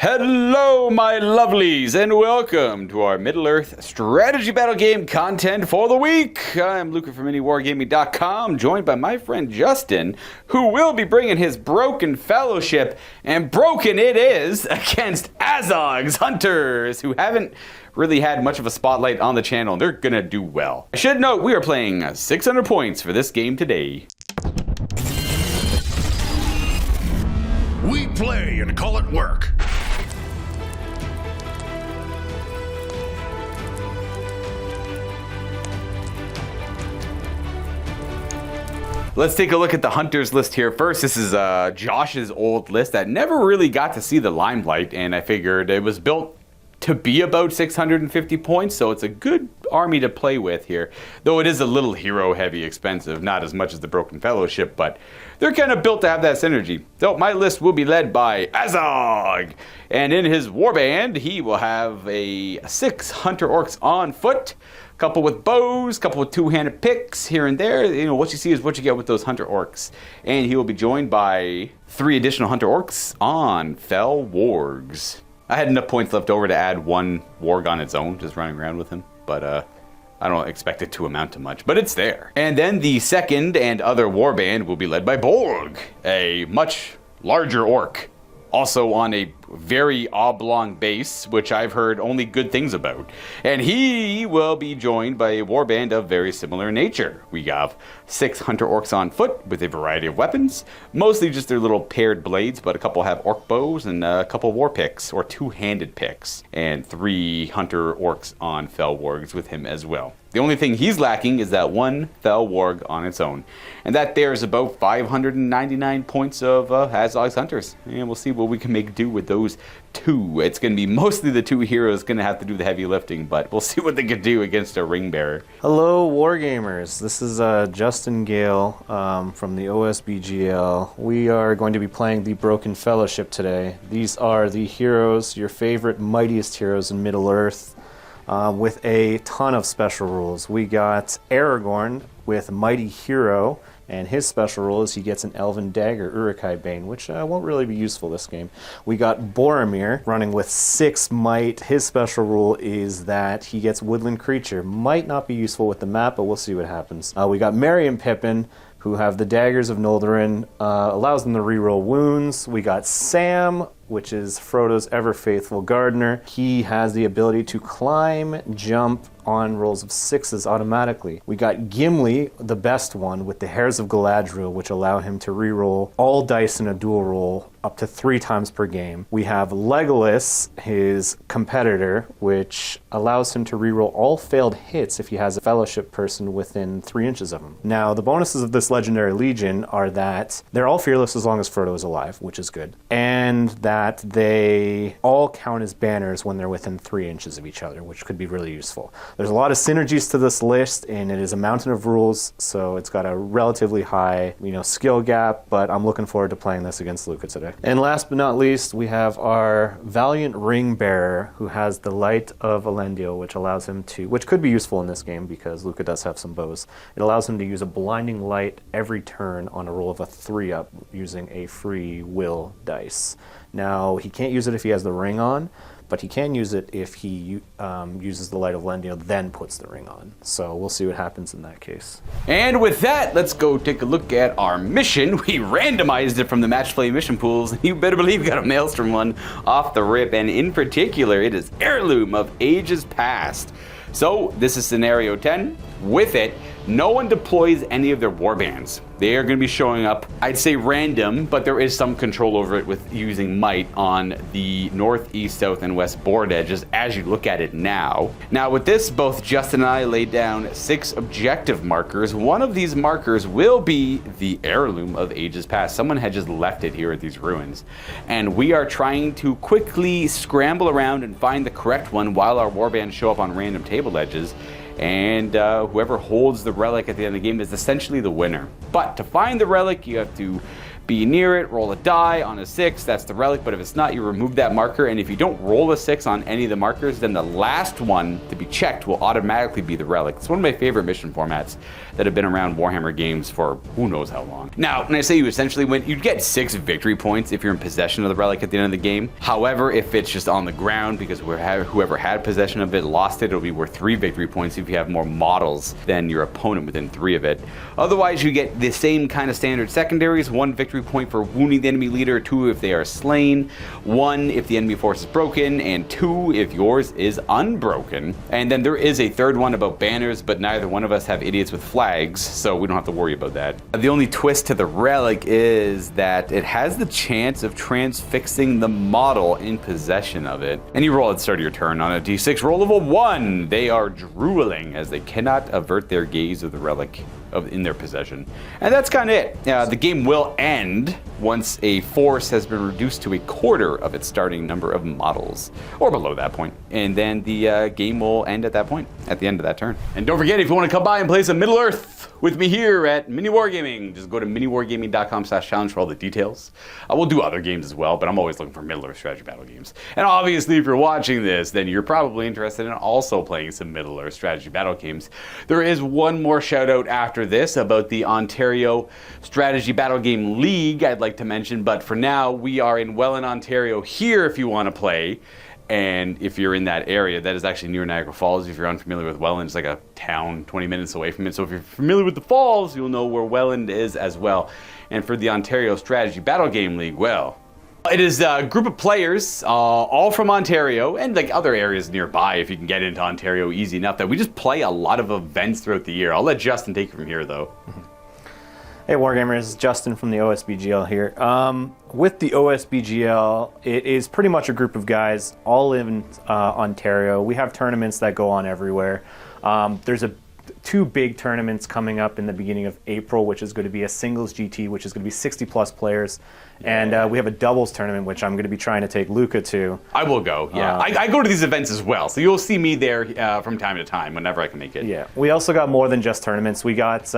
Hello, my lovelies, and welcome to our Middle-earth strategy battle game content for the week. I'm Luka from MiniWargaming.com, joined by my friend Justin, who will be bringing his Broken Fellowship, and broken it is, against Azog's Hunters, who haven't really had much of a spotlight on the channel. They're gonna do well. I should note, we are playing 600 points for this game today. We play and call it work. Let's take a look at the Hunters list here first. This is Josh's old list that never really got to see the limelight, and I figured it was built to be about 650 points, so it's a good army to play with here. Though it is a little hero-heavy expensive, not as much as the Broken Fellowship, but they're kind of built to have that synergy. So my list will be led by Azog, and in his warband, he will have 6 Hunter Orcs on foot, couple with bows, couple with two-handed picks here and there. You know, what you see is what you get with those Hunter Orcs. And he will be joined by 3 additional Hunter Orcs on Fell Wargs. I had enough points left over to add 1 Warg on its own, just running around with him. But I don't expect it to amount to much, but it's there. And then the second and other warband will be led by Borg, a much larger orc. Also on a very oblong base, which I've heard only good things about. And he will be joined by a warband of very similar nature. We have 6 Hunter Orcs on foot with a variety of weapons, mostly just their little paired blades, but a couple have orc bows and a couple war picks, or two-handed picks, and 3 Hunter Orcs on Fell Wargs with him as well. The only thing he's lacking is that 1 Fell Warg on its own. And that there is about 599 points of Azog's Hunters. And we'll see what we can make do with those 2. It's going to be mostly the 2 heroes going to have to do the heavy lifting, but we'll see what they can do against a ring bearer. Hello, Wargamers. This is Justin Gale from the OSBGL. We are going to be playing the Broken Fellowship today. These are the heroes, your favorite, mightiest heroes in Middle-earth. With a ton of special rules. We got Aragorn with Mighty Hero, and his special rule is he gets an Elven Dagger, Uruk-hai Bane, which won't really be useful this game. We got Boromir running with 6 Might. His special rule is that he gets Woodland Creature. Might not be useful with the map, but we'll see what happens. We got Merry and Pippin, who have the Daggers of Noldorin, allows them to reroll wounds. We got Sam, which is Frodo's ever-faithful gardener. He has the ability to climb, jump on rolls of 6s automatically. We got Gimli, the best one, with the Hairs of Galadriel, which allow him to reroll all dice in a dual roll up to 3 times per game. We have Legolas, his competitor, which allows him to reroll all failed hits if he has a fellowship person within 3 inches of him. Now, the bonuses of this legendary legion are that they're all fearless as long as Frodo is alive, which is good, and that they all count as banners when they're within 3 inches of each other, which could be really useful. There's a lot of synergies to this list, and it is a mountain of rules, so it's got a relatively high, skill gap, but I'm looking forward to playing this against Luka today. And last but not least, we have our Valiant Ring Bearer, who has the Light of Elendil, which allows him to, which could be useful in this game because Luka does have some bows. It allows him to use a Blinding Light every turn on a roll of a 3-up using a free will dice. Now, he can't use it if he has the ring on, but he can use it if he uses the Light of Elendil, then puts the ring on. So we'll see what happens in that case. And with that, let's go take a look at our mission. We randomized it from the match play mission pools, and you better believe we got a Maelstrom one off the rip, and in particular, it is Heirloom of Ages Past. So this is scenario 10. With it, no one deploys any of their warbands. They are going to be showing up, I'd say random, but there is some control over it with using might on the north, east, south, and west board edges as you look at it now. Now with this, both Justin and I laid down 6 objective markers. One of these markers will be the Heirloom of Ages Past. Someone had just left it here at these ruins. And we are trying to quickly scramble around and find the correct one while our warbands show up on random table edges. And whoever holds the relic at the end of the game is essentially the winner. But to find the relic, you have to be near it, roll a die. On a 6, that's the relic, but if it's not, you remove that marker, and if you don't roll a 6 on any of the markers, then the last one to be checked will automatically be the relic. It's one of my favorite mission formats that have been around Warhammer games for who knows how long. Now, when I say you essentially win, you'd get 6 victory points if you're in possession of the relic at the end of the game. However, if it's just on the ground, because whoever had possession of it lost it, it'll be worth 3 victory points if you have more models than your opponent within 3 of it. Otherwise, you get the same kind of standard secondaries: 1 victory point for wounding the enemy leader, 2 if they are slain, 1 if the enemy force is broken, and 2 if yours is unbroken. And then there is a third one about banners, but neither one of us have idiots with flags, so we don't have to worry about that. The only twist to the relic is that it has the chance of transfixing the model in possession of it. And you roll at the start of your turn. On a d6 roll of a 1, they are drooling as they cannot avert their gaze of the relic in their possession. And that's kind of it. The game will end once a force has been reduced to a quarter of its starting number of models, or below that point. And then the game will end at that point, at the end of that turn. And don't forget, if you want to come by and play some Middle-earth with me here at Mini Wargaming, just go to miniwargaming.com/challenge for all the details. We'll do other games as well, but I'm always looking for Middle-earth strategy battle games. And obviously, if you're watching this, then you're probably interested in also playing some Middle-earth strategy battle games. There is one more shout out after this about the Ontario Strategy Battle Game League I'd like to mention, but for now, we are in Welland, Ontario here if you want to play. And if you're in that area, that is actually near Niagara Falls. If you're unfamiliar with Welland, it's like a town 20 minutes away from it. So if you're familiar with the falls, you'll know where Welland is as well. And for the Ontario Strategy Battle Game League, well, it is a group of players, all from Ontario and like other areas nearby if you can get into Ontario easy enough, that we just play a lot of events throughout the year. I'll let Justin take it from here, though. Hey Wargamers, Justin from the OSBGL here. With the OSBGL, it is pretty much a group of guys all in Ontario. We have tournaments that go on everywhere. There's 2 big tournaments coming up in the beginning of April, which is going to be a singles GT, which is going to be 60 plus players. And we have a doubles tournament, which I'm going to be trying to take Luka to. I will go, yeah. I go to these events as well, so you'll see me there from time to time whenever I can make it. Yeah, we also got more than just tournaments. We got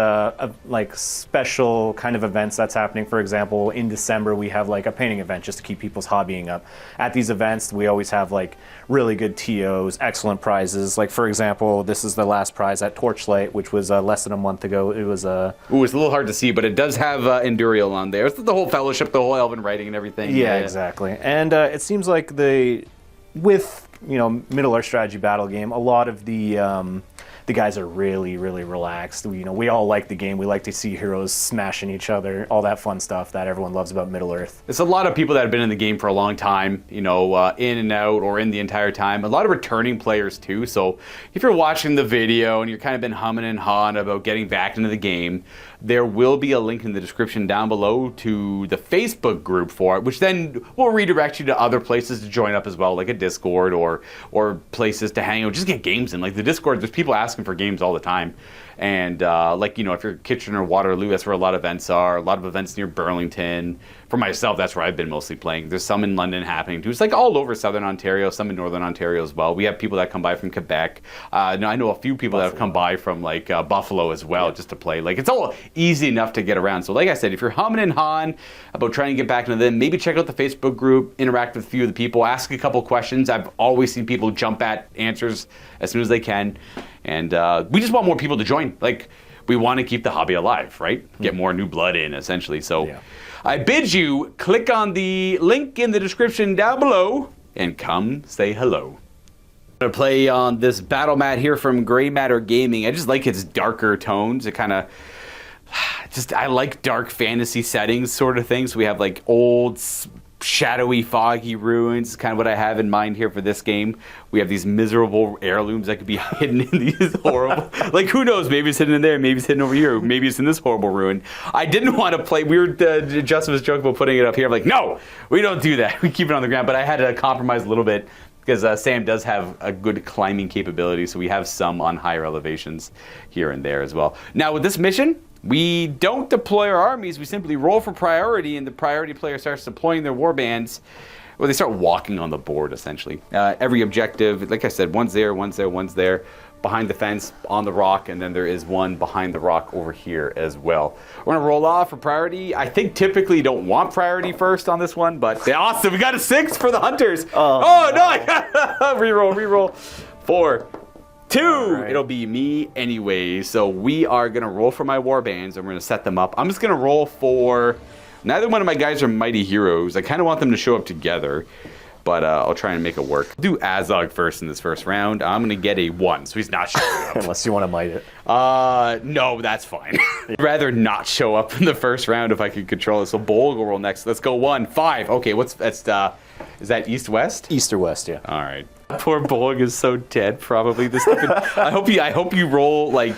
like special kind of events that's happening. For example, in December, we have like a painting event just to keep people's hobbying up. At these events, we always have like really good TOs, excellent prizes. Like for example, this is the last prize at Torchlight, which was less than a month ago. It was Ooh, it's a little hard to see, but it does have Endurial on there. It's the whole fellowship, the whole elven writing and everything. Yeah, exactly. And it seems like with Middle-earth strategy battle game, a lot of the guys are really, really relaxed. We all like the game. We like to see heroes smashing each other, all that fun stuff that everyone loves about Middle-earth. There's a lot of people that have been in the game for a long time, in and out or in the entire time. A lot of returning players too. So if you're watching the video and you're kind of been humming and hawing about getting back into the game, there will be a link in the description down below to the Facebook group for it, which then will redirect you to other places to join up as well, like a Discord or places to hang out, just get games in. Like the Discord, there's people asking for games all the time. And if you're Kitchener, Waterloo, that's where a lot of events are. A lot of events near Burlington. For myself, that's where I've been mostly playing. There's some in London happening too. It's like all over Southern Ontario, some in Northern Ontario as well. We have people that come by from Quebec. I know a few people that have come by from like Buffalo as well, just to play. Like it's all easy enough to get around. So like I said, if you're humming and hawing about trying to get back into them, maybe check out the Facebook group, interact with a few of the people, ask a couple questions. I've always seen people jump at answers as soon as they can. And we just want more people to join. Like, we want to keep the hobby alive, right? Get more new blood in, essentially. So I bid you click on the link in the description down below and come say hello. I'm going to play on this battle mat here from Grey Matter Gaming. I just like its darker tones. It kind of... I like dark fantasy settings sort of things. So we have like old... shadowy, foggy ruins, kind of what I have in mind here for this game. We have these miserable heirlooms that could be hidden in these horrible... like, who knows? Maybe it's hidden in there. Maybe it's hidden over here. Maybe it's in this horrible ruin. I didn't want to play... Justin was joking about putting it up here. I'm like, no, we don't do that. We keep it on the ground. But I had to compromise a little bit because Sam does have a good climbing capability, so we have some on higher elevations here and there as well. Now, with this mission... we don't deploy our armies, we simply roll for priority, and the priority player starts deploying their warbands, or they start walking on the board, essentially. Every objective, like I said, one's there, one's there, one's there. behind the fence on the rock, and then there is one behind the rock over here as well. We're gonna roll off for priority. I think typically you don't want priority first on this one, but awesome, we got a 6 for the hunters. Oh no, I got reroll. 4, 2. Right. It'll be me anyway. So we are gonna roll for my war bands, and we're gonna set them up. I'm just gonna roll for. Neither one of my guys are mighty heroes. I kind of want them to show up together. But I'll try and make it work. Do Azog first in this first round. I'm going to get a 1, so he's not showing up. Unless you want to might it. No, that's fine. I'd rather not show up in the first round if I could control it. So Bolg will roll next. Let's go 1, 5. Okay, is that east-west? East or west, yeah. All right. Poor Bolg is so dead, probably. I hope you roll, like,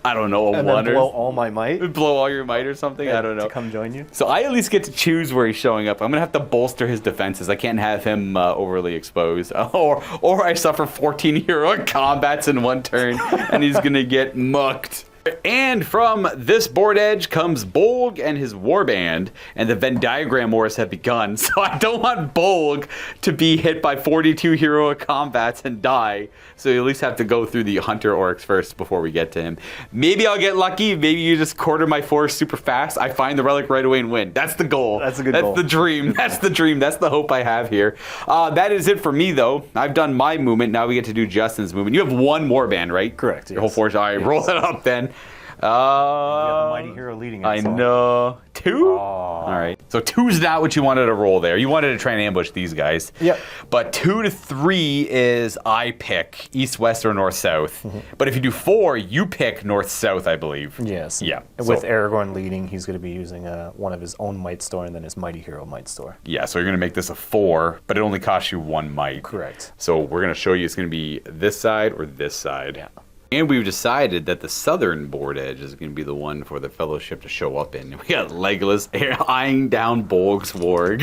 I don't know, a 1 or blow all my might? Blow all your might or something? I don't know. To come join you? So I at least get to choose where he's showing up. I'm going to have to bolster his defenses. I can't have him overly exposed. Or I suffer 14 heroic combats in 1 turn, and he's going to get mucked. And from this board edge comes Bolg and his warband, and the Venn diagram wars have begun. So I don't want Bolg to be hit by 42 heroic combats and die. So you at least have to go through the hunter orcs first before we get to him. Maybe I'll get lucky. Maybe you just quarter my force super fast. I find the relic right away and win. That's the goal. That's a good goal. That's the dream. That's the dream. That's the hope I have here. That is it for me, though. I've done my movement. Now we get to do Justin's movement. You have 1 warband, right? Correct. Your whole force. All right, roll it up then. You got the mighty hero leading. I know. 2? All right. So 2's not what you wanted to roll there. You wanted to try and ambush these guys. Yep. But 2 to 3 is I pick east, west, or north, south. But if you do 4, you pick north, south, I believe. Yes. Yeah. With Aragorn leading, he's going to be using one of his own might store and then his mighty hero might store. Yeah. So you're going to make this a 4, but it only costs you 1 might. Correct. So we're going to show you it's going to be this side or this side. Yeah. And we've decided that the southern board edge is going to be the one for the Fellowship to show up in. We got Legolas eyeing down Bolg's warg.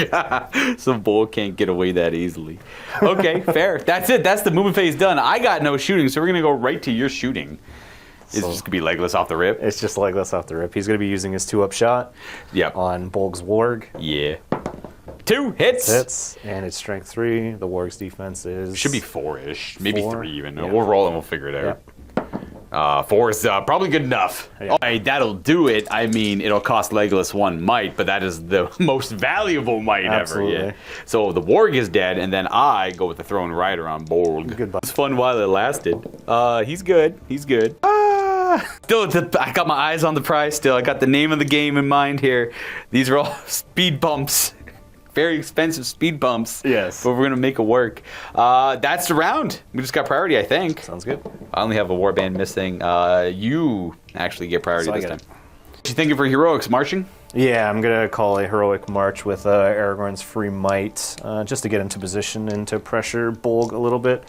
So Bolg can't get away that easily. Okay, fair. That's it. That's the movement phase done. I got no shooting, so we're going to go right to your shooting. It's just going to be Legolas off the rip? It's just Legolas off the rip. He's going to be using his 2-up shot on Bolg's warg. Yeah. 2 hits. Hits, and it's strength 3. The warg's defense is... Should be 4-ish. Maybe 3 even. Yeah. We'll roll and we'll figure it out. Yeah. 4 is probably good enough. Yeah. All right, that'll do it. I mean, it'll cost Legolas 1 might, but that is the most valuable might ever. Yeah. So the warg is dead, and then I go with the throne rider on Bolg. Goodbye. It was fun while it lasted. He's good. He's good. Still, I got my eyes on the prize still. I got the name of the game in mind here. These are all speed bumps. Very expensive speed bumps. Yes. But we're going to make it work. That's the round. We just got priority, I think. Sounds good. I only have a warband missing. You actually get priority this time. What you thinking for heroics? Marching? Yeah, I'm going to call a heroic march with Aragorn's free might, just to get into position and to pressure Bolg a little bit.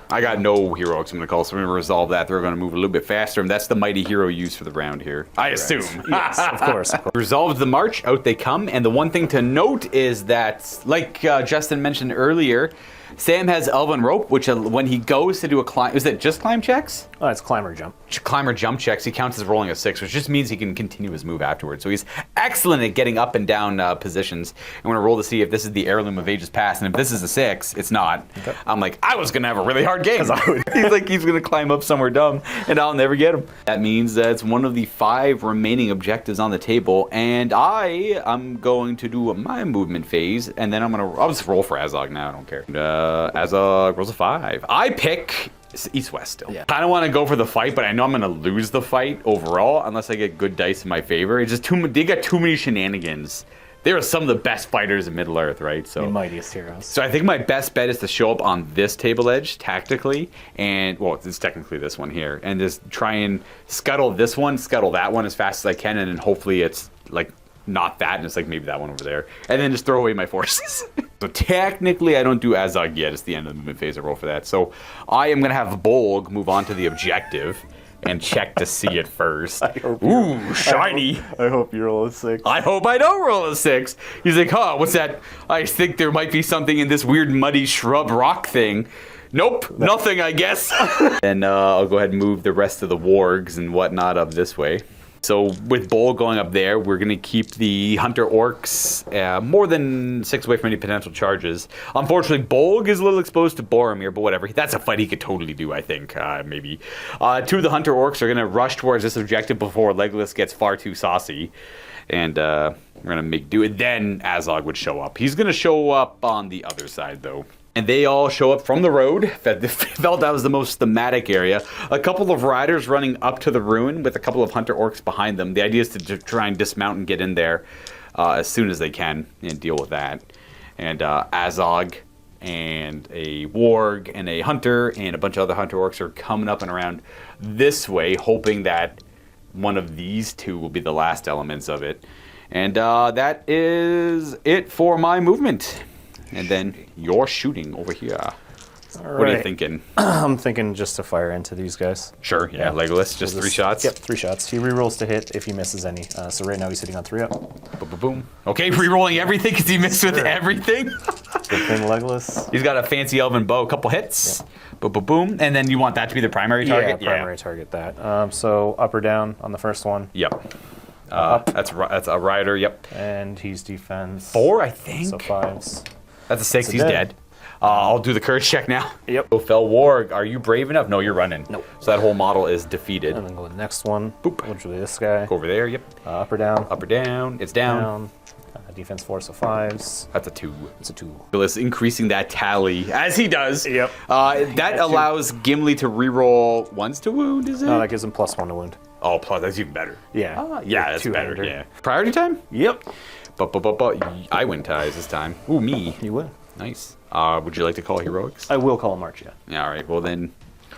I got no heroics I'm going to call, so we're going to resolve that. They're going to move a little bit faster, and that's the mighty hero used for the round here. I assume. Yes, of course. Resolved the march, out they come, and the one thing to note is that, like Justin mentioned earlier, Sam has Elven Rope, which when he goes to do a climb... Is it just climb checks? Oh, it's climber jump. Climber jump checks. He counts as rolling a 6, which just means he can continue his move afterwards. So he's excellent at getting up and down positions. I'm going to roll to see if this is the Heirloom of Ages Past, and if this is a 6, it's not. Okay. I'm like, I was going to have a really hard game. He's like, he's going to climb up somewhere dumb, and I'll never get him. That means that it's one of the 5 remaining objectives on the table, and I'm going to do my movement phase, and then I'll just roll for Azog now. I don't care. Azog rolls a 5. I pick east-west still. Yeah. I don't want to go for the fight, but I know I'm going to lose the fight overall unless I get good dice in my favor. It's just they got too many shenanigans. They are some of the best fighters in Middle-earth, right? So the mightiest heroes. So I think my best bet is to show up on this table edge tactically, and well, it's technically this one here, and just try and scuttle this one, scuttle that one as fast as I can, and then hopefully it's like not that, and it's like maybe that one over there, and then just throw away my forces. So technically I don't do Azog yet. It's the end of the movement phase. I roll for that. So I am going to have Bolg move on to the objective and check to see it first. Ooh, shiny. I hope you roll a 6. I hope I don't roll a 6. He's like, huh, what's that? I think there might be something in this weird muddy shrub rock thing. Nope, nothing, I guess. And I'll go ahead and move the rest of the wargs and whatnot up this way. So with Bull going up there, we're going to keep the Hunter Orcs more than 6 away from any potential charges. Unfortunately, Bolg is a little exposed to Boromir, but whatever. That's a fight he could totally do, I think, maybe. 2 of the Hunter Orcs are going to rush towards this objective before Legolas gets far too saucy. And we're going to make do it. Then Azog would show up. He's going to show up on the other side, though. And they all show up from the road. Felt that was the most thematic area. A couple of riders running up to the ruin with a couple of Hunter Orcs behind them. The idea is to try and dismount and get in there as soon as they can and deal with that. And Azog and a Warg and a Hunter and a bunch of other Hunter Orcs are coming up and around this way, hoping that one of these 2 will be the last elements of it. And that is it for my movement. And then you're shooting over here. What are you thinking? I'm thinking just to fire into these guys. Sure, yeah. Legolas, just 3 shots? Yep, 3 shots. He rerolls to hit if he misses any. So right now he's sitting on 3 up. Boom, boom. Okay, rerolling everything because he missed with everything. Good thing, Legolas. He's got a fancy elven bow, a couple hits. Yep. Boom, boom, boom. And then you want that to be the primary target? Yeah, primary target that. So up or down on the first one? Yep. That's a rider, yep. And he's defense. 4, I think. So 5s. That's a 6, he's dead. I'll do the courage check now. Yep. So Fel Warg, are you brave enough? No, you're running. Nope. So that whole model is defeated. And then go to the next one. Boop. Which will be this guy. Go over there, yep. Up or down? Up or down. It's down. Defense 4, so 5s. That's a 2. It's a 2. Legolas increasing that tally, as he does. Yep. That allows Gimli to reroll 1s to wound, is it? No, that gives him +1 to wound. Oh, plus, that's even better. Yeah. Yeah, that's better, 200. yeah. Priority time? Yep. But I win ties this time. Ooh, me. You win. Nice. Would you like to call heroics? I will call a march, yeah. Yeah, all right. Well, then,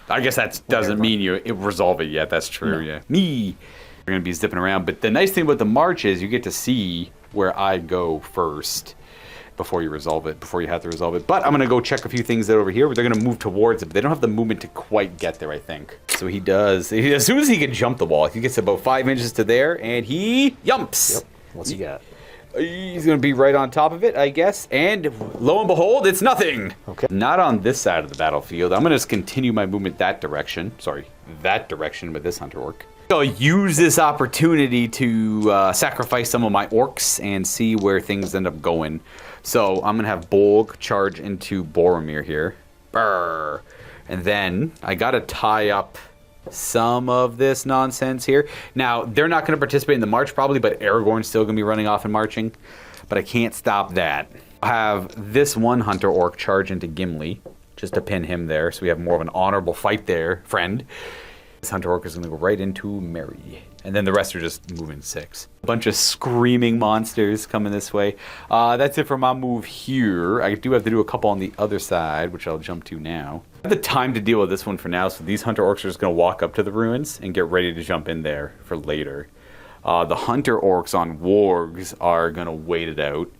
I guess that doesn't mean you resolve it yet. That's true, yeah. Me. We're going to be zipping around. But the nice thing about the march is you get to see where I go first before you resolve it, before you have to resolve it. But I'm going to go check a few things out over here. They're going to move towards it, but they don't have the movement to quite get there, I think. So he does. As soon as he can jump the wall, he gets about 5 inches to there, and he yumps. Yep. What's he got? He's going to be right on top of it, I guess. And lo and behold, it's nothing. Okay. Not on this side of the battlefield. I'm going to just continue my movement that direction. Sorry, that direction with this Hunter Orc. I'll use this opportunity to sacrifice some of my orcs and see where things end up going. So I'm going to have Bolg charge into Boromir here. Brr. And then I got to tie up some of this nonsense here. Now, they're not going to participate in the march probably, but Aragorn's still going to be running off and marching. But I can't stop that. I have this one Hunter Orc charge into Gimli, just to pin him there, so we have more of an honorable fight there, friend. This Hunter Orc is going to go right into Merry. And then the rest are just moving 6. A bunch of screaming monsters coming this way. That's it for my move here. I do have to do a couple on the other side, which I'll jump to now. I have the time to deal with this one for now, so these Hunter Orcs are just going to walk up to the ruins and get ready to jump in there for later. The Hunter Orcs on Wargs are going to wait it out.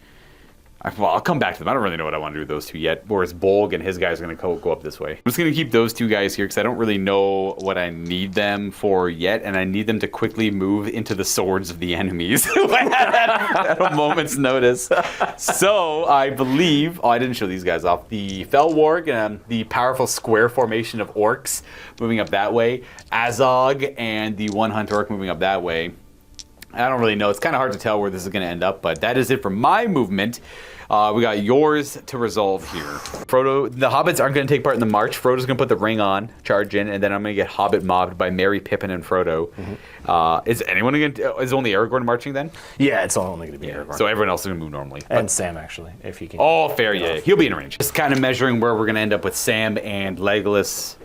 Well, I'll come back to them. I don't really know what I want to do with those 2 yet. Whereas Bolg and his guys are going to go up this way. I'm just going to keep those 2 guys here because I don't really know what I need them for yet. And I need them to quickly move into the swords of the enemies at a moment's notice. So I believe... Oh, I didn't show these guys off. The Fel Warg, the powerful square formation of orcs moving up that way. Azog and the one Hunter Orc moving up that way. I don't really know. It's kind of hard to tell where this is going to end up, but that is it for my movement. We got yours to resolve here. Frodo, the hobbits aren't going to take part in the march. Frodo's going to put the ring on, charge in, and then I'm going to get hobbit mobbed by Merry, Pippin, and Frodo. Mm-hmm. Is anyone going to... Is only Aragorn marching then? Yeah, it's only going to be Aragorn. So everyone else is going to move normally. And Sam, actually, if he can. Oh, fair, yeah. He'll be in range. Just kind of measuring where we're going to end up with Sam and Legolas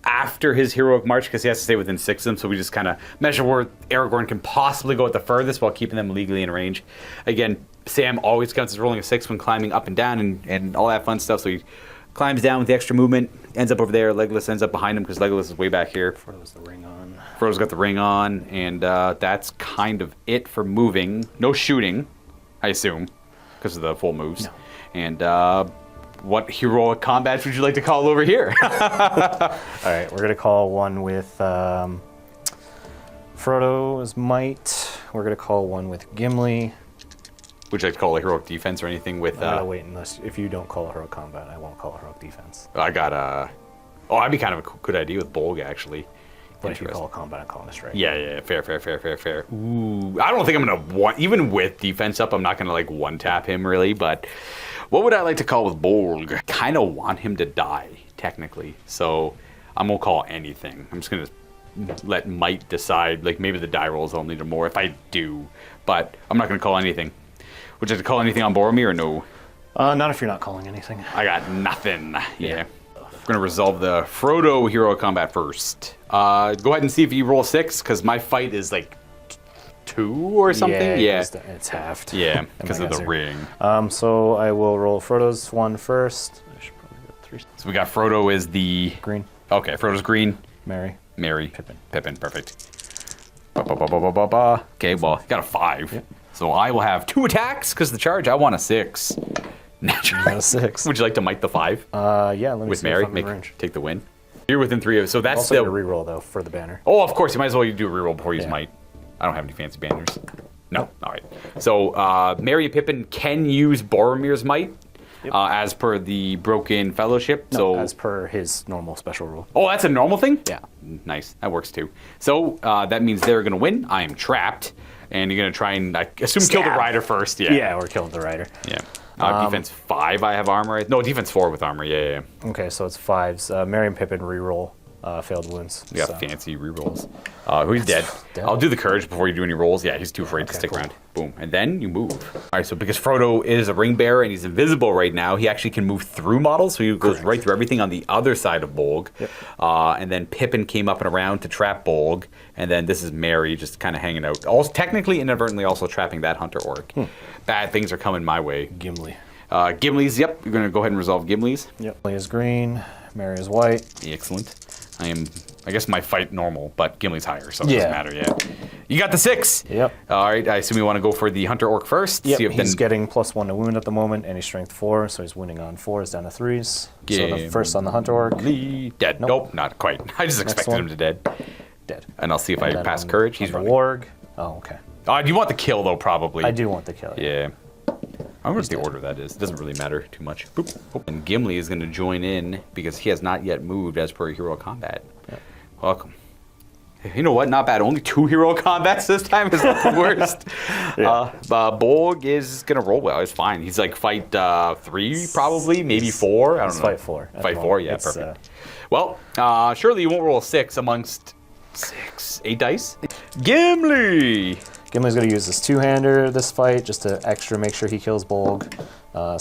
after his heroic march, because he has to stay within 6 of them, so we just kind of measure where Aragorn can possibly go at the furthest while keeping them legally in range. Again, Sam always counts as rolling a 6 when climbing up and down and all that fun stuff, so he climbs down with the extra movement, ends up over there. Legolas ends up behind him because Legolas is way back here. Frodo's the ring on. Frodo's got the ring on, and that's kind of it for moving. No shooting, I assume, because of the full moves. No. And what heroic combats would you like to call over here? All right, we're going to call one with Frodo's might. We're going to call one with Gimli. Would you like to call a heroic defense or anything with... I'm going to wait unless... If you don't call a heroic combat, I won't call a heroic defense. I got a... Oh, that'd be kind of a good idea with Bolg, actually. But if you call combat, I'm calling a strike. Yeah. Fair. Ooh, I don't think I'm gonna even with defense up, I'm not gonna like one tap him really. But what would I like to call with Bolg? Kind of want him to die technically, so I'm gonna call anything. I'm just gonna let Might decide. Like maybe the die rolls I'll need him more if I do, but I'm not gonna call anything. Would you have to call anything on Boromir or no? Not if you're not calling anything. I got nothing. Yeah. We're going to resolve the Frodo hero of combat first. Go ahead and see if you roll 6, because my fight is like 2 or something. Yeah. It's halved. Yeah, because of the ring. So I will roll Frodo's one first. I should probably go 3. So we got Frodo is the... Green. Okay, Frodo's green. Mary. Pippin, perfect. Okay, well, you got a 5. Yep. So I will have 2 attacks, because the charge, I want a 6. Naturally. A 6. Would you like to might the 5? Yeah, let me with see Mary, if I'm in range. take the win. You're within 3 of so that's Also the get a reroll though for the banner. Oh, of course, you might as well do a reroll before you use might. I don't have any fancy banners. No. All right. So Mary and Pippin can use Boromir's might as per the Broken Fellowship. No, so as per his normal special rule. Oh, that's a normal thing? Yeah. Nice. That works too. So that means they're going to win. I am trapped. And you're going to try and, I assume, kill the rider first. Yeah, we're killing the rider. Yeah. Defense 5, I have armor. No, defense 4 with armor. Yeah. Okay, so it's 5s. Mary and Pippin reroll failed wounds. You got fancy rerolls. Who's dead? I'll do the courage before you do any rolls. Yeah, he's too afraid to stick around. Boom. And then you move. All right, so because Frodo is a ring bearer and he's invisible right now, he actually can move through models, so he goes right through everything on the other side of Bolg. Yep. And then Pippin came up and around to trap Bolg, and then this is Mary just kind of hanging out. Also, technically, inadvertently also trapping that hunter orc. Bad things are coming my way. Gimli. Gimli's, yep. You're going to go ahead and resolve Gimli's. Yep. Gimli is green. Mary is white. Excellent. I guess my fight normal, but Gimli's higher, so it doesn't matter. Yeah. You got the 6. Yep. All right. I assume you want to go for the hunter orc first. Yep. He's getting +1 to wound at the moment, and he's strength 4, so he's winning on 4s down to 3s. So the first on the hunter orc. Dead. Nope, not quite. I just expected him to dead. And I'll see if I pass courage. He's running. Warg. Oh, okay. Do you want the kill though? Probably. I do want the kill. Yeah. I wonder what the order that is. It doesn't really matter too much. Boop, boop. And Gimli is going to join in because he has not yet moved as per hero combat. Yep. Welcome. You know what? Not bad. Only 2 hero combats this time is not the worst. Bolg is going to roll well. It's fine. He's like fight 3 probably, maybe 4. I don't know. Fight 4. Fight 4, yeah, perfect. Well, surely you won't roll a 6 amongst 8 dice. Gimli! Gimli's going to use this 2-hander this fight just to extra make sure he kills Bolg.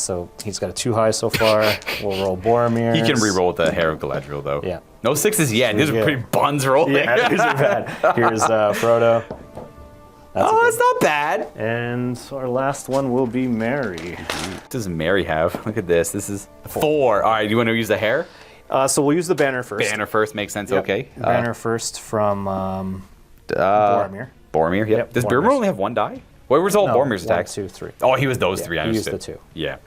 So he's got a 2 high so far. We'll roll Boromir. He can re-roll with the Hair of Galadriel, though. Yeah. No 6s yet. These are pretty buns rolling. Yeah, these are bad. Here's Frodo. That's not bad. And our last one will be Mary. What does Mary have? Look at this. This is 4. All right, do you want to use the hair? So we'll use the banner first. Banner first makes sense. Yep. Okay. Banner first from Boromir. Boromir. Yep. Does Boromir only have 1 die? Where was all Boromir's attacks? 1, 2, 3. Oh, he was those 3. I He understood. used the 2. Yeah.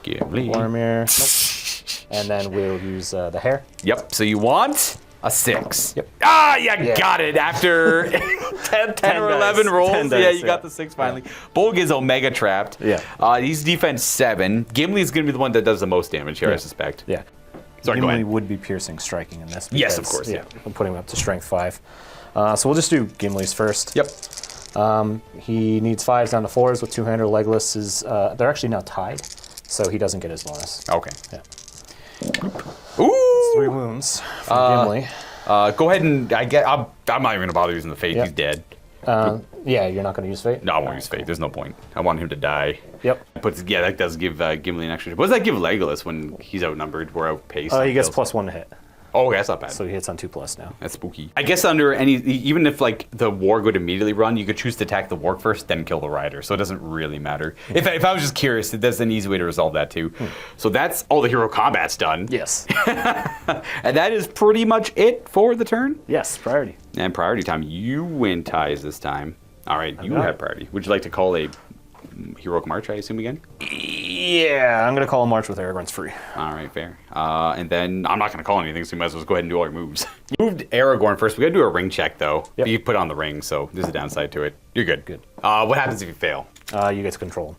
Gimli. Boromir. Nope. And then we'll use the hair. Yep. So you want a 6. Yep. You got it after 10 or 11 rolls. 10 dice, you got the 6 finally. Bolg is Omega trapped. Yeah. He's defense 7. Gimli's going to be the one that does the most damage here, I suspect. Yeah. Sorry, Gimli would be piercing striking in this. Because, yes, of course. Yeah. I'm putting him up to strength 5. So we'll just do Gimli's first. Yep. He needs 5s down to 4s with 2-hander. Legolas is. They're actually now tied, so he doesn't get his bonus. Okay. Yeah. Ooh. 3 wounds from Gimli. Go ahead and I'm not even going to bother using the fate. Yep. He's dead. Yeah, you're not going to use fate? No, I won't use fate. There's no point. I want him to die. Yep. But yeah, that does give Gimli an extra. What does that give Legolas when he's outnumbered? We're outpaced. He gets +1 to hit. Oh, okay, that's not bad. So he hits on 2+ now. That's spooky. I guess under any, even if like the warg would immediately run, you could choose to attack the warg first, then kill the rider. So it doesn't really matter. If I was just curious, there's an easy way to resolve that too. So that's all the hero combat's done. Yes. And that is pretty much it for the turn. Yes, priority. And priority time. You win ties this time. All right, you have priority. Would you like to call a heroic march, I assume, again? Yeah, I'm going to call a march with Aragorn's free. All right, fair. And then I'm not going to call anything, so you might as well go ahead and do all your moves. You moved Aragorn first. We got to do a ring check, though. Yep. You put on the ring, so there's a downside to it. You're good. Good. What happens if you fail? You get to control.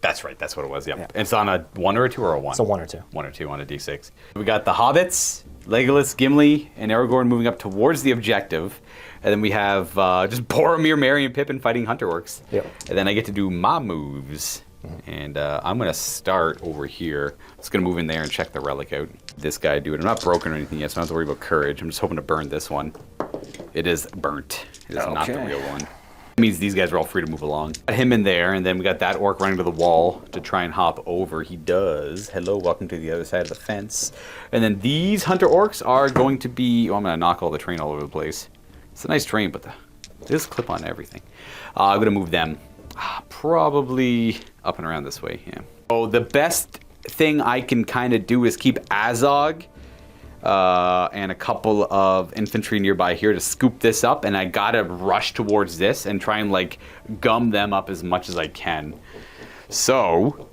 That's right. That's what it was. Yep. Yeah. It's on a 1 or a 2 or a 1? It's a 1 or 2. 1 or 2 on a d6. We got the hobbits, Legolas, Gimli, and Aragorn moving up towards the objective. And then we have just Boromir, Merry, and Pippin fighting Hunter Orcs. Yep. And then I get to do my moves. And I'm going to start over here. I'm just going to move in there and check the relic out. This guy, dude. I'm not broken or anything yet, so I don't have to worry about courage. I'm just hoping to burn this one. It is burnt. It is not the real one. It means these guys are all free to move along. Got him in there, and then we got that orc running to the wall to try and hop over. He does. Hello, welcome to the other side of the fence. And then these hunter orcs are going to be... Oh, I'm going to knock all the terrain all over the place. It's a nice terrain, but there's a clip on everything. I'm going to move them probably up and around this way. Yeah. Oh, the best thing I can kind of do is keep Azog and a couple of infantry nearby here to scoop this up, and I gotta rush towards this and try and like gum them up as much as I can. So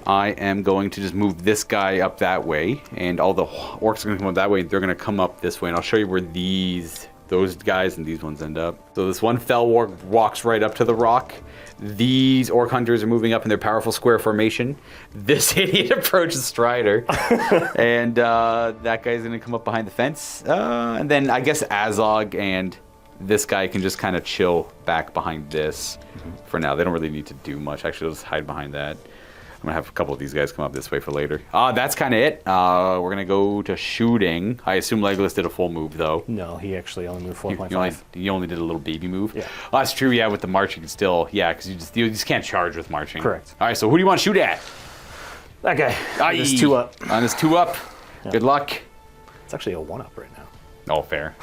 I am going to just move this guy up that way, and all the orcs are gonna come up that way. They're gonna come up this way, and I'll show you where those guys and these ones end up. So this one fell orc walks right up to the rock. These orc hunters are moving up in their powerful square formation. This idiot approaches Strider. And that guy's gonna come up behind the fence. And then I guess Azog and this guy can just kind of chill back behind this for now. They don't really need to do much. Actually, I'll just hide behind that. I'm gonna have a couple of these guys come up this way for later. That's kind of it. We're gonna go to shooting. I assume Legolas did a full move though. No, he actually only moved 4.5. You only did a little baby move. Yeah. That's true. Yeah, with the march you can still, because you just can't charge with marching. Correct. All right. So who do you want to shoot at? That guy. On his 2 up. On his 2 up. Yeah. Good luck. It's actually a 1 up right now. Oh, fair.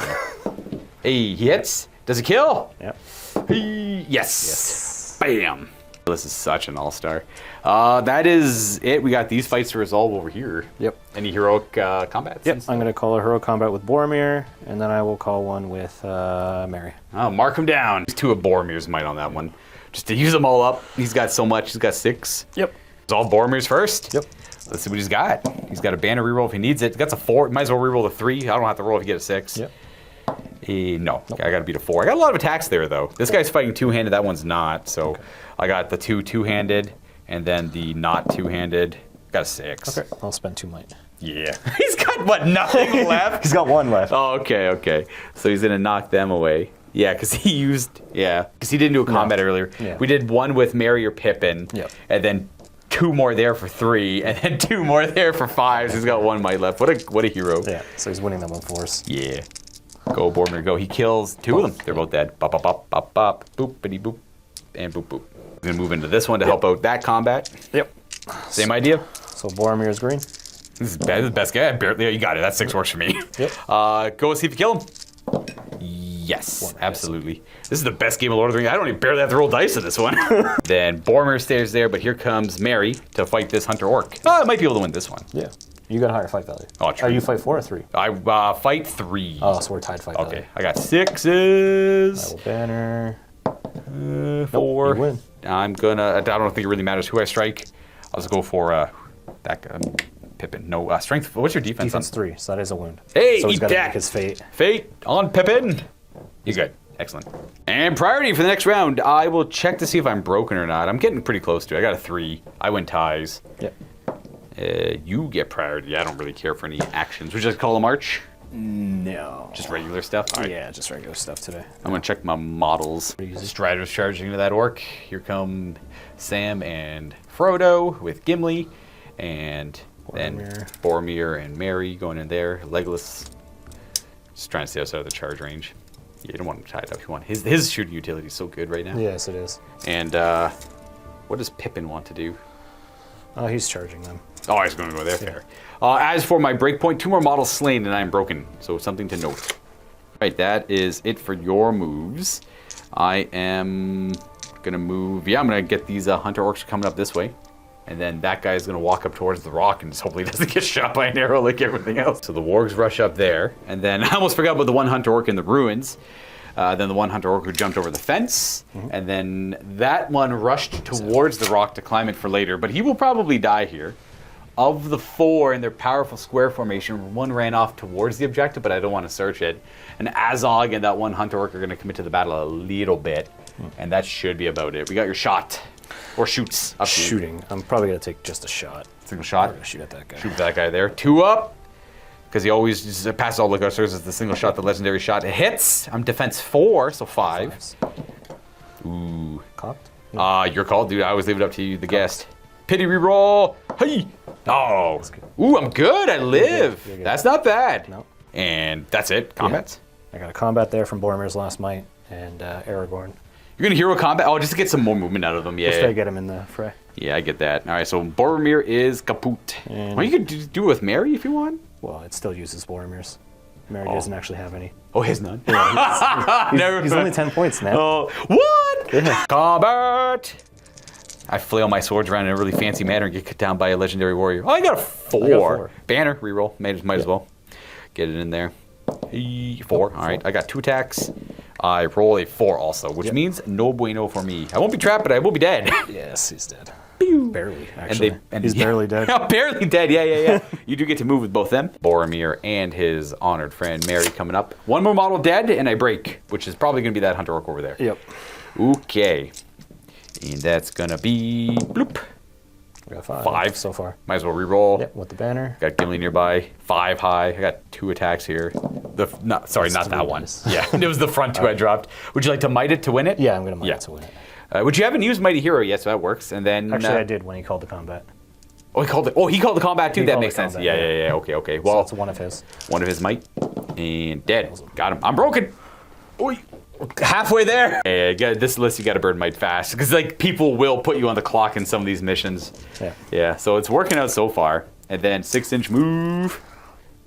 Hey, he hits. Does he kill? Yep. Yes. Bam. This is such an all-star. That is it. We got these fights to resolve over here. Yep. Any heroic combats? Yep. I'm going to call a hero combat with Boromir, and then I will call one with Merry. Oh, mark him down. There's 2 of Boromir's might on that one. Just to use them all up. He's got so much. He's got 6. Yep. It's all Boromir's first. Yep. Let's see what he's got. He's got a banner reroll if he needs it. That's a 4. Might as well reroll the 3. I don't have to roll if you get a 6. Yep. No, nope. I got to beat a 4. I got a lot of attacks there, though. This guy's fighting 2-handed. That one's not. So I got the 2 2-handed, and then the not 2-handed. Got a 6. Okay, I'll spend 2 might. Yeah. He's got, what, nothing left? He's got 1 left. Oh, okay. So he's going to knock them away. Yeah, because he didn't do a combat earlier. Yeah. We did 1 with Merry or Pippin, and then 2 more there for 3, and then 2 more there for 5. So he's got 1 might left. What a hero. Yeah, so he's winning them on 4s. Yeah. Go, Boromir, go. He kills 2 of them. They're both dead. Bop, bop, bop, bop, bop. Boop-bitty boop. And boop, boop. We're going to move into this one to help out that combat. Yep. Same idea. So Boromir is green. This is the best guy. Barely, you got it. That's 6 works for me. Yep. Go see if you kill him. Yes, absolutely. This is the best game of Lord of the Rings. I don't even barely have to roll dice in this one. Then Boromir stays there, but here comes Merry to fight this hunter orc. I might be able to win this one. Yeah. You got a higher fight value. Oh, true. Are you fight 4 or 3? I fight 3. Oh, so we're tied fight value. Okay, I got 6s. I will banner. 4. Nope, you win. I don't think it really matters who I strike. I'll just go for that guy, Pippin. No, strength. What's your defense? Defense 3, so that is a wound. Hey, so he's eat got to that. make his fate. Fate on Pippin. He's good. Excellent. And priority for the next round, I will check to see if I'm broken or not. I'm getting pretty close to it. I got a 3. I win ties. Yep. You get priority. I don't really care for any actions. Would you like to call a march? No. Just regular stuff? All right. Yeah, just regular stuff today. I'm going to check my models. Strider's charging into that orc. Here come Sam and Frodo with Gimli. And then Boromir and Merry going in there. Legolas just trying to stay outside of the charge range. Yeah, you don't want him tied up. You want his shooting utility is so good right now. Yes, it is. And what does Pippin want to do? Oh, he's charging them. Oh, he's going to go there. Fair. As for my breakpoint, 2 more models slain and I'm broken. So something to note. Right, that is it for your moves. I am going to move. Yeah, I'm going to get these hunter orcs coming up this way. And then that guy is going to walk up towards the rock and just hopefully doesn't get shot by an arrow like everything else. So the wargs rush up there. And then I almost forgot about the 1 hunter orc in the ruins. Then the 1 hunter orc who jumped over the fence. And then that one rushed towards the rock to climb it for later. But he will probably die here. Of the 4 in their powerful square formation, 1 ran off towards the objective, but I don't want to search it. And Azog and that 1 hunter orc are going to commit to the battle a little bit. And that should be about it. We got your shot. Or shoots. Up to you. Shooting. I'm probably going to take just a shot. Single I'm shot. going to shoot at that guy. Shoot that guy there. 2 up. Because he always just passes all the gutters as the single shot, the legendary shot. It hits. I'm defense 4, so 5. Nice. Ooh. Cocked? Your call, dude. I always leave it up to you, the guest. Pity reroll. Hey. Oh. Ooh, I'm good. I live. You're good. That's not bad. No. And that's it. Combats. I got a combat there from Boromir's Last Might and Aragorn. You're going to hero combat? Oh, just to get some more movement out of them. Yeah. Just to get him in the fray. Yeah, I get that. All right, so Boromir is kaput. And- Well, you could do it with Mary if you want. Well, it still uses Boromir's. Mary doesn't actually have any. Oh, his none. He's only 10 points now. Oh, what? Yeah. Combat! I flail my swords around in a really fancy manner and get cut down by a legendary warrior. Oh, I got a 4. I got a 4. Banner, reroll. Might as well. Get it in there. 4. All right, I got 2 attacks. I roll a 4 also, which means no bueno for me. I won't be trapped, but I will be dead. Yes, he's dead. Pew. Barely, actually. And He's barely dead. Barely dead, yeah. You do get to move with both them. Boromir and his honored friend Mary coming up. 1 more model dead, and I break, which is probably going to be that Hunter Orc over there. Yep. Okay. And that's going to be... bloop. I got 5. 5 so far. Might as well reroll. Yep, with the banner. Got Gimli nearby. 5 high. I got 2 attacks here. Not that one. dice. Yeah, it was the front 2 I dropped. Would you like to might it to win it? Yeah, I'm going to might it to win it. Which you haven't used Mighty Hero yet, so that works. And then Actually, I did when he called the combat. Oh, he called it. Oh, he called the combat too. He That called makes the sense. combat, Yeah. Okay. So Well, it's one of his. one of his might and dead. Got him. I'm broken. Oy. Halfway there. Yeah, this list you got to burn might fast because like people will put you on the clock in some of these missions. Yeah. Yeah. So it's working out so far. And then 6-inch move.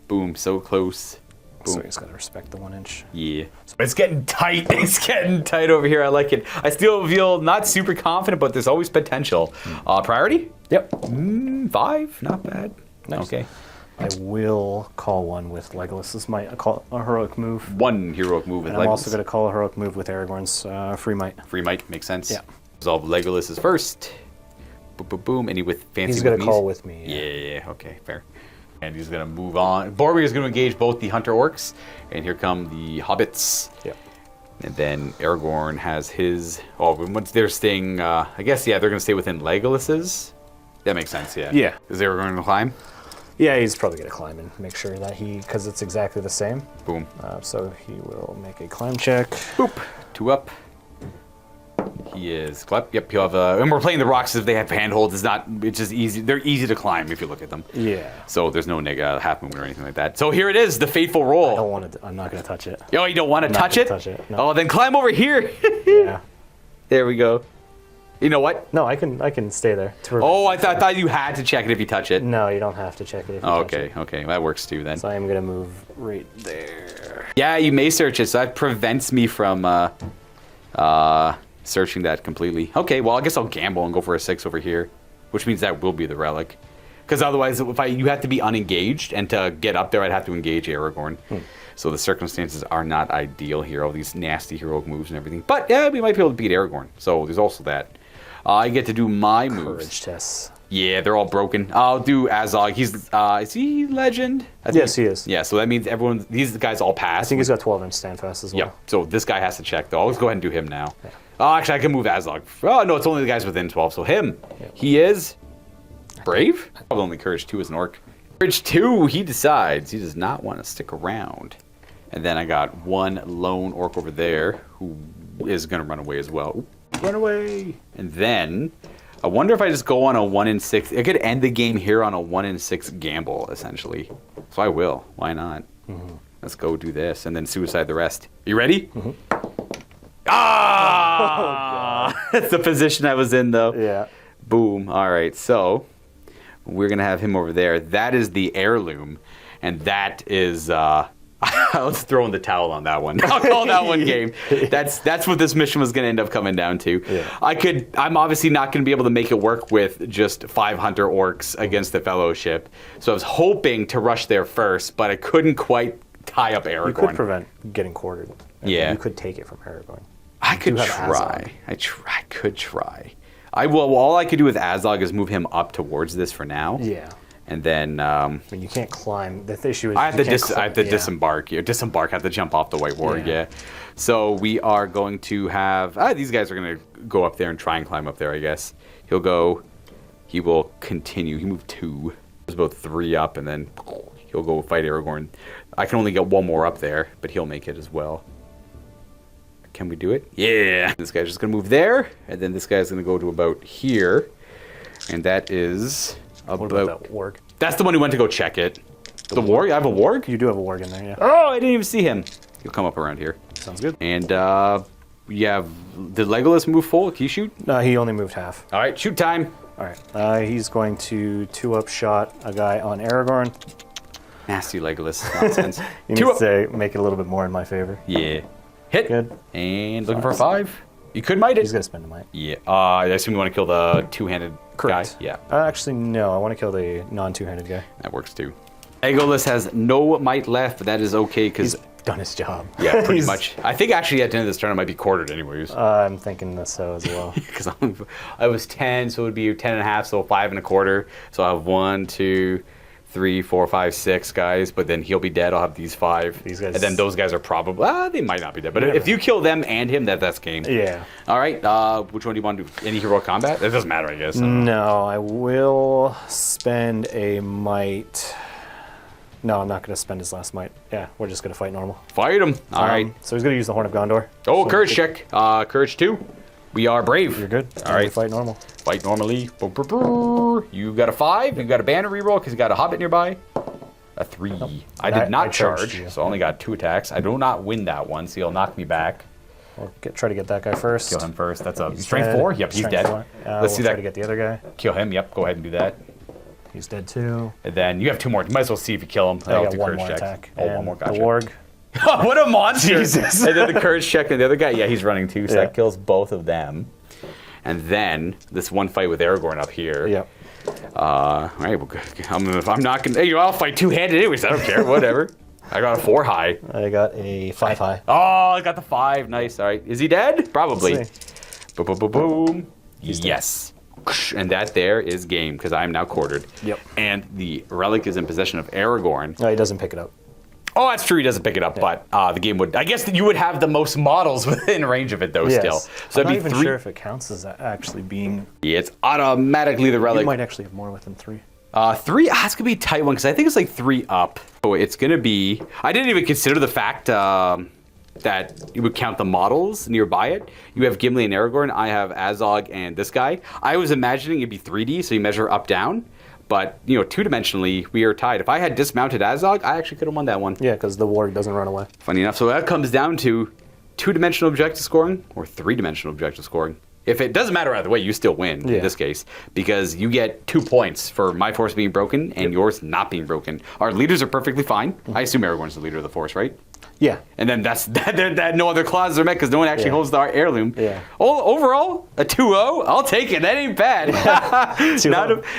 Boom. So close. Boom. So you just got to respect the 1 inch. Yeah. It's getting tight. It's getting tight over here. I like it. I still feel not super confident, but there's always potential. Priority? Yep. 5. Not bad. Nice. Okay. I will call one with Legolas. This is my a heroic move. 1 heroic move with And I'm Legolas. also going to call a heroic move with Aragorn's free might. Free might makes sense. Yeah. Resolve Legolas is first. Boom, boom, boom. And he with fancy. He's going with to call me's? with me. Yeah. Okay. Fair. And he's going to move on. Boromir is going to engage both the Hunter Orcs, and here come the Hobbits. Yep. And then Aragorn has his. Oh, once they're staying, I guess they're going to stay within Legolas's. That makes sense. Yeah. Yeah. Is Aragorn going to climb? Yeah, he's probably going to climb and make sure that because it's exactly the same. Boom. So he will make a climb check. Boop. 2 up. He is. Yep. He'll have. And we're playing the rocks if they have handholds. It's just easy. They're easy to climb if you look at them. Yeah. So there's no half movement or anything like that. So here it is, the fateful roll. I don't want to. I'm not going to touch it. Oh, you don't want to touch it? Touch it. No. Oh, then climb over here. Yeah. There we go. You know what? No, I can stay there. Oh, I thought you had to check it if you touch it. No, you don't have to check it if you Oh, touch it. okay. That works too then. So I am going to move right there. Yeah, you may search it, so that prevents me from searching that completely. Okay, well, I guess I'll gamble and go for a 6 over here, which means that will be the relic. Because otherwise, you have to be unengaged, and to get up there, I'd have to engage Aragorn. So the circumstances are not ideal here, all these nasty heroic moves and everything. But yeah, we might be able to beat Aragorn, so there's also that. I get to do my moves. Courage tests. Yeah, they're all broken. I'll do Azog. Is he legend? Yes, he is. Yeah, so that means these guys all pass. I think he's got 12 inch stand fast as well. Yep. So this guy has to check, though. I'll just go ahead and do him now. Yeah. Oh, actually, I can move Azog. Oh, no, it's only the guys within 12. So him. Yep. He is brave? Probably only Courage 2 is an orc. Courage 2, he decides he does not want to stick around. And then I got 1 lone orc over there who is going to run away as well. Oop, run away. And then I wonder if I just go on a 1 in 6. I could end the game here on a 1 in 6 gamble, essentially. So I will. Why not? Mm-hmm. Let's go do this and then suicide the rest. You ready? Mm-hmm. Ah! Oh, that's the position I was in, though. Yeah. Boom. All right. So we're going to have him over there. That is the heirloom. And that is... let's throw in the towel on that one. I'll call that one game. That's what this mission was going to end up coming down to. Yeah. I'm obviously not going to be able to make it work with just 5 Hunter Orcs against the Fellowship. So I was hoping to rush there first, but I couldn't quite tie up Aragorn. You could prevent getting quartered. Yeah. You could take it from Aragorn. I could try. I could try. All I could do with Azog is move him up towards this for now. Yeah. And then you can't climb. The issue is I have to, yeah. disembark. I have to jump off the white warg. Yeah. Yeah. So we are going to have these guys are going to go up there and try and climb up there. I guess he'll go. He will continue. He moved 2. There's about 3 up, and then he'll go fight Aragorn. I can only get 1 more up there, but he'll make it as well. Can we do it? Yeah. This guy's just going to move there, and then this guy's going to go to about here, and that is What about that warg? That's the one who went to go check it. The warg? I have a warg? You do have a warg in there, yeah. Oh, I didn't even see him. He'll come up around here. Sounds good. And you have, did Legolas move full? Can you shoot? No, he only moved half. All right, shoot time. All right. He's going to 2-up shot a guy on Aragorn. Nasty Legolas nonsense. You need to make it a little bit more in my favor. Yeah. Hit. Good. And looking for a 5. You could might it. He's going to spend a might. Yeah. I assume you want to kill the 2-handed Correct. guy? Yeah. Actually, no. I want to kill the non-2-handed guy. That works too. Legolas has no might left, but that is okay because... He's done his job. Yeah, pretty much. I think actually at the end of this turn I might be quartered anyways. I'm thinking so as well. Because I was 10, so it would be 10 and a half, so 5 1/4. So I have 1, 2, 3, 4, 5, 6 guys, but then he'll be dead. I'll have these 5. These guys. And then those guys are probably, they might not be dead. But if you kill them and him, that's game. Yeah. All right. Which one do you want to do? Any heroic combat? It doesn't matter, I guess. No, I will spend a might. No, I'm not going to spend his last might. Yeah, we're just going to fight normal. Fight him. All right. So he's going to use the Horn of Gondor. Oh, courage check. Courage 2. We are brave. You're good. All right. Fight normal. Fight normally. You got a 5. You got a banner reroll because you got a hobbit nearby. A 3. Nope. I did not charge, so I only got 2 attacks. I do not win that one, so he'll knock me back. We'll try to get that guy first. Kill him first. That's a strength 4. Yep, he's dead. Let's see that. Try to get the other guy. Kill him. Yep, go ahead and do that. He's dead too. And then you have 2 more. You might as well see if you kill him. I got 1 more attack. Oh, 1 more. Gotcha. The warg. What a monster! Jesus. And then the courage check and the other guy. Yeah, he's running too, so Yeah. that kills both of them. And then this one fight with Aragorn up here. Yep. All right, well, I'm not gonna. Hey, I'll fight 2-handed anyways. I don't care. Whatever. I got a 4 high. I got a 5 high. Oh, I got the 5. Nice. All right. Is he dead? Probably. Boom, boom, boom, boom. Yes. And that there is game because I am now quartered. Yep. And the relic is in possession of Aragorn. No, he doesn't pick it up. Oh, that's true. He doesn't pick it up, but the game would. I guess that you would have the most models within range of it, though. Yes. Still, so I'm not it'd be even 3. sure if it counts as actually being. Yeah, it's automatically the relic. You might actually have more within 3. 3. It's gonna be a tight one because I think it's like 3 up. So it's gonna be. I didn't even consider the fact that you would count the models nearby it. You have Gimli and Aragorn. I have Azog and this guy. I was imagining it'd be 3D, so you measure up down. But, 2-dimensionally, we are tied. If I had dismounted Azog, I actually could have won that one. Yeah, because the warg doesn't run away. Funny enough. So that comes down to 2-dimensional objective scoring or 3-dimensional objective scoring. If it doesn't matter either way, you still win in this case because you get 2 points for my force being broken and yours not being broken. Our leaders are perfectly fine. I assume Aragorn's the leader of the force, right? Yeah. And then that no other clauses are met because no one actually holds the heirloom. Yeah. Overall, a 2-0. I'll take it. That ain't bad.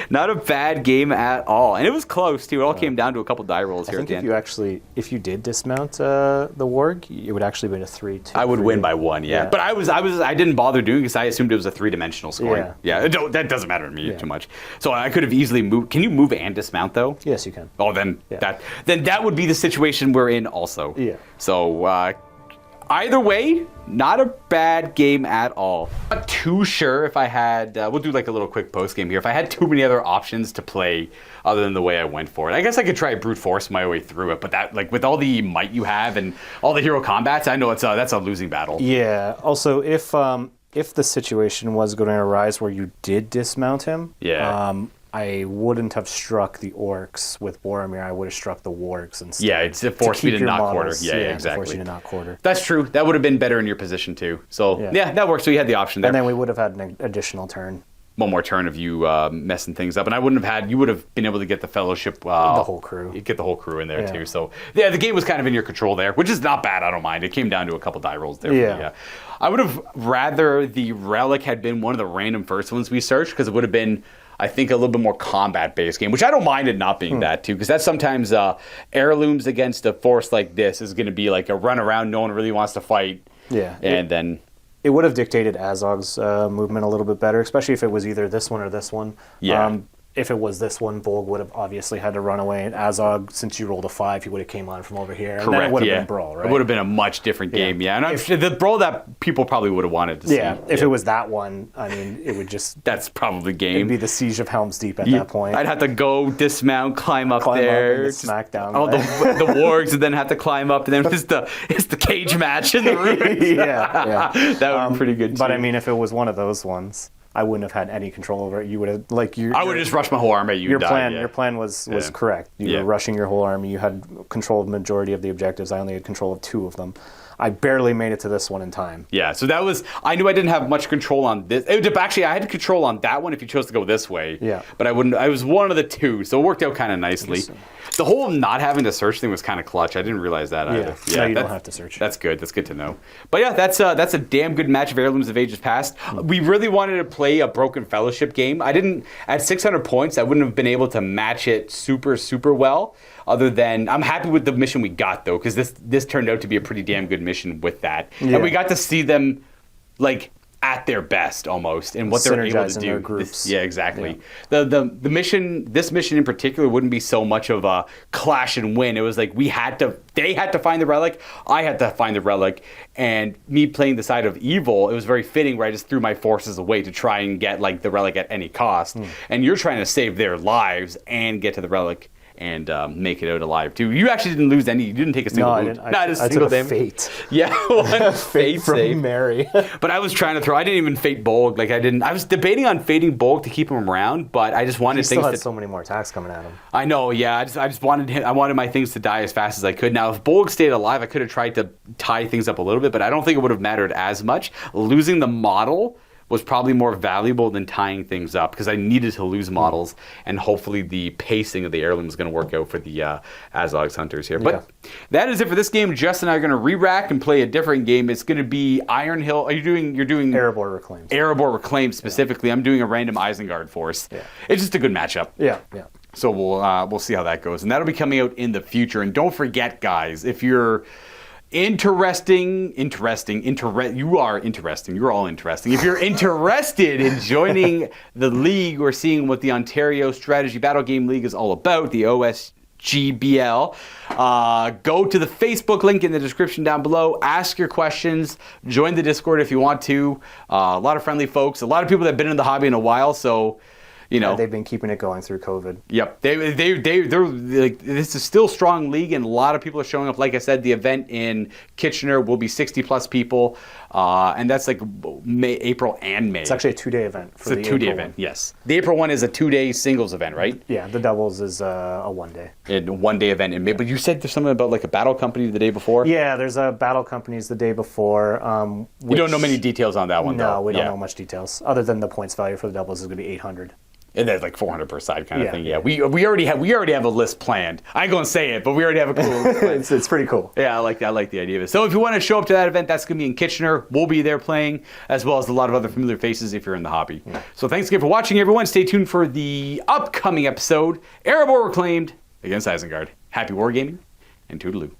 not a bad game at all. And it was close too. It all came down to a couple die rolls here I at think the end. if you did dismount the warg, it would actually be a 3-2. I would win by 1, yeah. But I didn't bother doing it because I assumed it was a 3-dimensional scoring. Yeah. That doesn't matter to me too much. So I could have easily moved. Can you move and dismount though? Yes, you can. Oh, then that would be the situation we're in also. Yeah. So either way, not a bad game at all. Not too sure if I had. We'll do like a little quick post game here. If I had too many other options to play other than the way I went for it, I guess I could try brute force my way through it. But that, like with all the might you have and all the hero combats, I know that's a losing battle. Yeah. Also, if the situation was going to arise where you did dismount him, I wouldn't have struck the orcs with Boromir. I would have struck the wargs instead. Yeah, it's a force me to not quarter. Yeah, exactly. Force you to not quarter. That's true. That would have been better in your position too. So yeah, that works. So you had the option there. And then we would have had an additional turn. One more turn of you messing things up, and I wouldn't have had. You would have been able to get the fellowship, the whole crew. Get the whole crew in there too. So yeah, the game was kind of in your control there, which is not bad. I don't mind. It came down to a couple die rolls there. Yeah. I would have rather the relic had been one of the random first ones we searched because it would have been, I think, a little bit more combat-based game, which I don't mind it not being that, too, because that's sometimes heirlooms against a force like this is going to be like a run around, no one really wants to fight. Yeah. And then... It would have dictated Azog's movement a little bit better, especially if it was either this one or this one. Yeah. if it was this one, Bolg would have obviously had to run away. And Azog, since you rolled a 5, he would have came on from over here. And then it would have been Brawl, right? It would have been a much different game, yeah. And the Brawl that people probably would have wanted to see. Yeah, if it was that one, I mean, it would just... That's probably game. It'd be the Siege of Helm's Deep at that point. I'd have to go, dismount, climb up there. And smack down. Oh, the wargs, and then have to climb up, and then it's the cage match in the room. yeah. That would be pretty good, too. But I mean, if it was one of those ones... I wouldn't have had any control over it. You would have I would have just rushed my whole army. Your plan was correct. You were rushing your whole army. You had control of the majority of the objectives. I only had control of 2 of them. I barely made it to this one in time. Yeah, so that was... I knew I didn't have much control on this. Actually, I had control on that one if you chose to go this way. Yeah. But I wouldn't... I was one of the 2, so it worked out kind of nicely. The whole not having to search thing was kind of clutch. I didn't realize that either. Yeah, no, you don't have to search. That's good. That's good to know. But yeah, that's a damn good match of Heirlooms of Ages Past. We really wanted to play a Broken Fellowship game. I didn't... At 600 points, I wouldn't have been able to match it super, super well. Other than... I'm happy with the mission we got, though, because this turned out to be a pretty damn good mission with that. Yeah. And we got to see them, like... at their best almost and what they're able to do. Their groups. Yeah, exactly. Yeah. The mission, this mission in particular, wouldn't be so much of a clash and win. It was like they had to find the relic, I had to find the relic, and me playing the side of evil, it was very fitting where I just threw my forces away to try and get like the relic at any cost. And you're trying to save their lives and get to the relic and make it out alive too. You actually didn't lose any. You didn't take a single wound. Not a single damage. Fate. Yeah, one fate from save. Mary. But I was trying to throw. I didn't even fate Bolg. Like I was debating on fating Bolg to keep him around, but I just wanted he things. Still had so many more attacks coming at him. I know. Yeah, I just wanted him. I wanted my things to die as fast as I could. Now, if Bolg stayed alive, I could have tried to tie things up a little bit, but I don't think it would have mattered as much. Losing the model was probably more valuable than tying things up because I needed to lose models, and hopefully the pacing of the heirloom is going to work out for the Azog's hunters here. But that is it for this game. Justin and I are going to re-rack and play a different game. It's going to be Iron Hill. You're doing Erebor Reclaimed. Erebor Reclaimed specifically. I'm doing a random Isengard force. Yeah. It's just a good matchup. Yeah. So we'll see how that goes, and that'll be coming out in the future. And don't forget, guys, if you're interesting. You are interesting. You're all interesting. If you're interested in joining the league or seeing what the Ontario Strategy Battle Game League is all about, the OSGBL, go to the Facebook link in the description down below. Ask your questions. Join the Discord if you want to. A lot of friendly folks. A lot of people that have been in the hobby in a while, so... You know, they've been keeping it going through COVID. Yep, they're like, this is still a strong league, and a lot of people are showing up. Like I said, the event in Kitchener will be 60+ people, and that's like April and May. It's actually a 2-day event. It's a 2-day event. Yes, the April one is a 2-day singles event, right? Yeah, the doubles is a 1-day. A 1-day event in May. But you said there's something about like a battle company the day before. Yeah, there's a battle companies the day before. You don't know many details on that one, though. No, we don't know much details other than the points value for the doubles is going to be 800. And that's like 400 per side kind of thing. Yeah, we already have a list planned. I ain't gonna say it, but we already have a cool list planned. It's pretty cool. Yeah, I like the idea of it. So if you want to show up to that event, that's gonna be in Kitchener. We'll be there playing, as well as a lot of other familiar faces if you're in the hobby. Yeah. So thanks again for watching, everyone. Stay tuned for the upcoming episode, Erebor Reclaimed against Isengard. Happy wargaming and toodaloo.